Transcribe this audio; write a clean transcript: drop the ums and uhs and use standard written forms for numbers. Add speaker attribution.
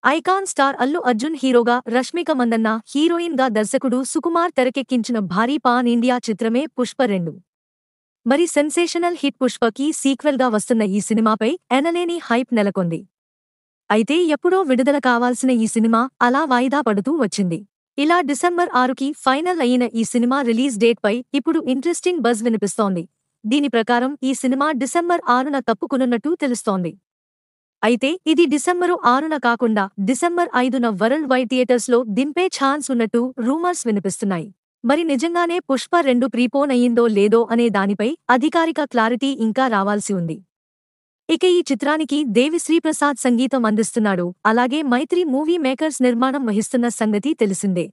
Speaker 1: Icon star Allu Arjun హీరోగా, Rashmika Mandanna heroine గా దర్శకుడు సుకుమార్ తెరకెక్కించిన భారీ పాన్ ఇండియా చిత్రమే పుష్ప 2. మరి సెన్సేషనల్ హిట్ పుష్పకి సీక్వెల్ గా వస్తున్న ఈ సినిమాపై ఎనలేని హైప్ నెలకొంది. అయితే ఎప్పుడో విడుదల కావాల్సిన ఈ సినిమా అలా వాయిదా పడుతూ వచ్చింది. ఇలా డిసెంబర్ 6కి ఫైనల్ అయిన ఈ సినిమా రిలీజ్ డేట్ పై ఇప్పుడు ఇంట్రెస్టింగ్ బజ్ వినిపిస్తోంది. దీని ప్రకారం ఈ సినిమా డిసెంబర్ 6న తప్పుకునున్నట్టు తెలుస్తోంది. అయితే ఇది డిసెంబరు 6న కాకుండా డిసెంబర్ 5న వరల్డ్ వైడ్ థియేటర్స్ లో దింపే ఛాన్స్ ఉన్నట్టు రూమర్స్ వినిపిస్తున్నాయి. మరి నిజంగానే పుష్ప 2 ప్రీపోన్ అయ్యిందో లేదో అనే దానిపై అధికారిక క్లారిటీ ఇంకా రావాల్సి ఉంది. ఇక ఈ చిత్రానికి దేవిశ్రీ ప్రసాద్ సంగీతం అందిస్తున్నాడు. అలాగే మైత్రి మూవీ మేకర్స్ నిర్మాణం వహిస్తున్న సంగతి తెలిసిందే.